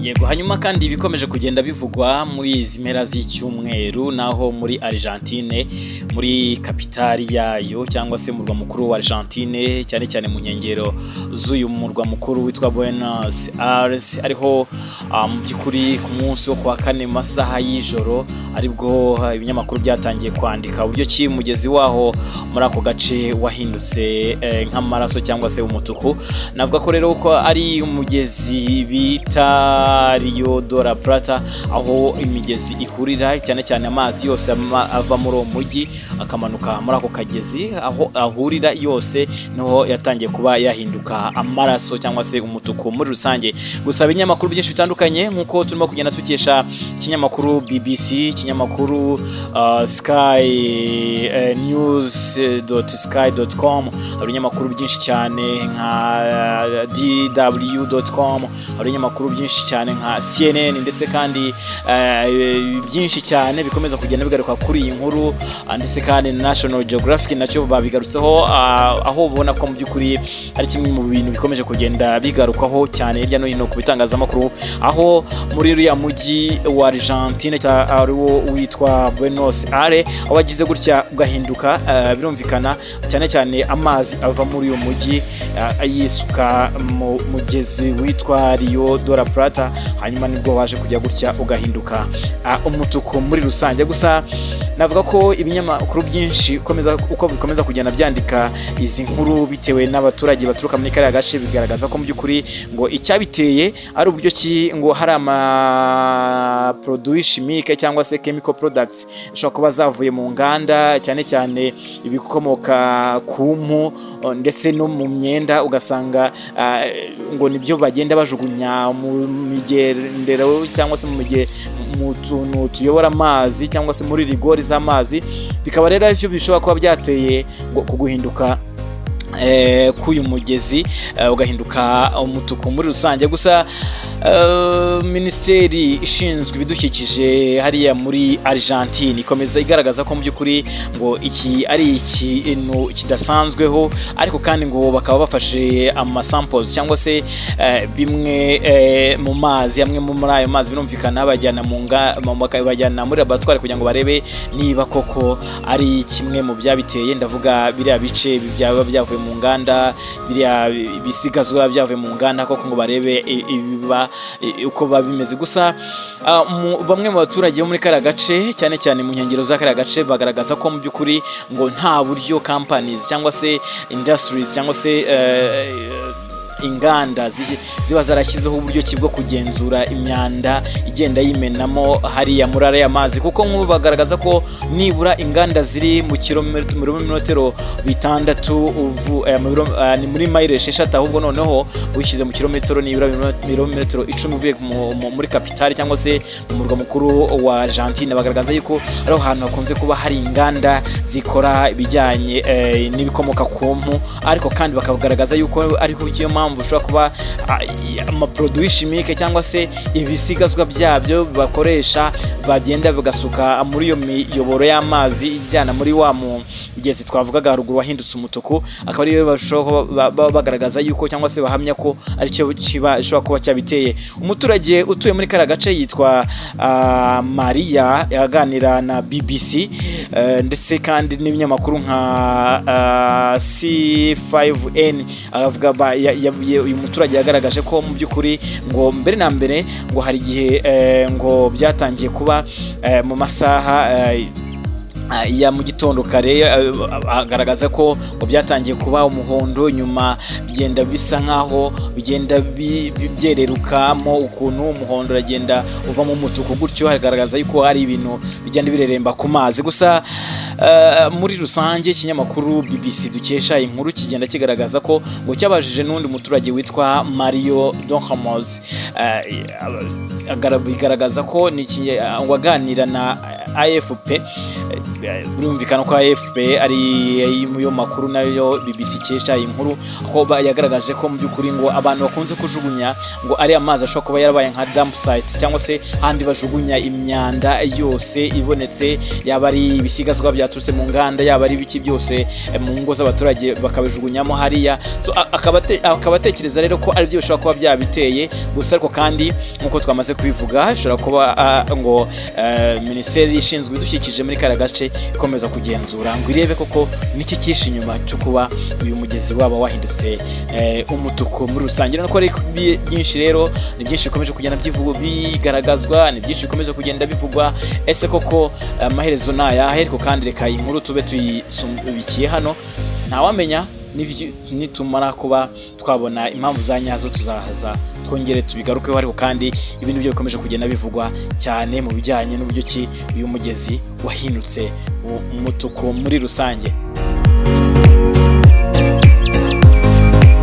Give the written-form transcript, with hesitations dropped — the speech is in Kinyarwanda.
Yego hanyuma kandi bikomeje kugenda bivugwa muri izi mpera z'icyumweru naho muri Argentine muri kapitali yayo cyangwa se murwa mukuru wa Argentine cyane cyane mu nkengero z'uyu murwa mukuru witwa Buenos Aires ariho mu by'ukuri ku munsi wo kwa kane masaha y'ijoro aribwo ibinyamakuru byatangiye kwandika uburyo ki mugezi waho muri ako gace wahindutse nk'amaraso cyangwa se umutuku. Navuga ko rero ko ari umugezi bita Rio de la Plata aho imigezi ihurira cyane cyane amazi yose ava muri uwo mujyi akamanuka muri ako kagezi aho ahurira yose niho yatangiye kuba yahinduka amaraso cyangwa se umutuku muri rusange. Gusa ibinyamakuru byinshi bitandukanye nkuko turimo kugenda tukesha ikinyamakuru BBC, ikinyamakuru Sky news.sky.com, ibinyamakuru byinshi cyane nka dw.com, ibinyamakuru byinshi cyane nka CNN ndetse kandi byinshi cyane bikomeza kugenda bigaruka kuri iyi nkuru ndetse kandi National Geographic nacyo babigarutseho aho ubona ko mu by'ukuri ari kimwe mu bintu bikomeje kugenda bigarukaho cyane hirya no hino ku bitangazamakuru aho muri uriya mujyi wa Argentine ariwo witwa Buenos Aires aho wagize gutya ugahinduka birumvikana cyane cyane amazi ava muri uyu mujyi yisuka mu mugezi witwa Rio de la Plata hanyuma nibwo waje kujya gutya ugahinduka umutuku muri rusange. Gusa navuga ko ibinyamakuru byinshi uko bikomeza kugenda byandika izi nkuru bitewe n'abaturage baturuka muri kariya gace bigaragaza ko mu by'ukuri ngo icyabiteye ari uburyo ki ngo hari ama produits chimiques cyangwa se chemical products ishobora kuba zavuye mu nganda cyane cyane ibikomoka ku mpu ndetse no mu myenda ugasanga ngo nibyo bagenda bajugunya mu migendero cyangwa se mu tuntu tuyobora amazi cyangwa se muri rigori z'amazi bikaba rero ivyo bishobora kuba byateye kuguhinduka k'uyu mugezi ugahinduka umutuku muri rusange. Gusa Minisiteri ishinzwe ibidukikije hariya muri Argentine ikomeza igaragaza ko mu by'ukuri ngo iki ari ikintu kidasanzweho ariko kandi ngo bakaba bafashe samples cyangwa se bimwe mu mazi amwe muri ayo mazi birumvikana bajyana bajyana muri laboratoire kugira ngo barebe niba koko ari kimwe mu byabiteye. Ndavuga biriya bice byaba byavuye mu nganda biriya bisigazwa byavuye mu nganda koko ngo barebe uko babimeze. Gusa bamwe mu baturage bo muri kariya gace cyane cyane mu nkengero za kariya gace bagaragaza ko mu by'ukuri ngo nta buryo companies cyangwa se industries cyangwa se inganda ziba zarashyizeho uburyo bwo kugenzura imyanda igenda yimenamo hariya muri ariya mazi kuko nk'ubu bagaragaza ko nibura inganda ziri mu kilometero bitandatu ni muri mile 6 ahubwo noneho wishyize mu kilometero nibura kilometero 10 uvuye muri kapitali cyangwa se mu murwa mukuru wa Argentine. Bagaragaza yuko ari ahantu hakunze kuba hari inganda zikora ibijyanye n'ibikomoka ku mpu ariko kandi bakagaragaza yuko ariko byo ushobora kuba ama produits chimiques cyangwa se ibisigazwa byabyo bakoresha bagenda bagasuka muri iyo miyoboro y'amazi ijyana muri wa mugezi twavugaga haruguru wahindutse umutuku akaba ariyo bashobora bagaragaza yuko cyangwa se bahamya ko ari cyo kishobora kuba cyabiteye. Umuturage utuye muri kariya gace yitwa Maria yaganira na BBC ndetse kandi n'ibinyamakuru nka C5N avuga uyu muturage yagaragaje ko mu by'ukuri ngo mbere na mbere ngo hari igihe ngo byatangiye kuba mu masaha ya mu gitondo kare agaragaza ko byatangiye kuba umuhondo nyuma bigenda bisa nkaho bigenda byererukamo ukuntu umuhondo uragenda uvamo umutuku gutyo hagaragaza yuko hari ibintu bigenda bireremba ku mazi. Gusa muri rusange ikinyamakuru BBC dukesha inkuru kigenda kigaragaza ko ngo cyabajije n'undi muturage witwa Mario Donhamos bigaragaza ko ngo aganira na AFP birumvikana ko AFP ari mu makuru nayo BBC kesha inkuru aho yagaragaje ko mu by'ukuri ngo abantu bakunze kujugunya ngo ari amazi ashobora kuba yarabaye nka dump site cyangwa se handi bajugunya imyanda yose ibonetse yaba ari ibisigazwa bya byaturutse mu nganda, yaba ari biki byose mu ngo z'abaturage bakabijugunyamo hariya. So akaba atekereza rero ko ari byo bishobora kuba byabiteye. Gusa ariko kandi nk'uko twamaze kubivuga, bishobora kuba ngo minisiteri ishinzwe ibidukikije muri kariya gace ikomeza kugenzura ngo irebe koko niki cyishe inyuma cyo kuba uyu mugezi waba wahindutse umutuku muri rusange. Nuko ari byinshi rero, ni byinshi bikomeje kugenda bigaragazwa, ni byinshi bikomeje kugenda bivugwa. Ese koko amaherezo nayahe? Ariko kandi reka inkuru tube tuyisubikiye hano, ntawamenya nitumara kuba twabona impamvu za nyazo tuzahaza twongere tubigarukeho. Ariko kandi ibintu byo bikomeje kugenda bivugwa cyane mu bijyanye n'uburyo ki uyu mugezi wahindutse umutuku muri rusange.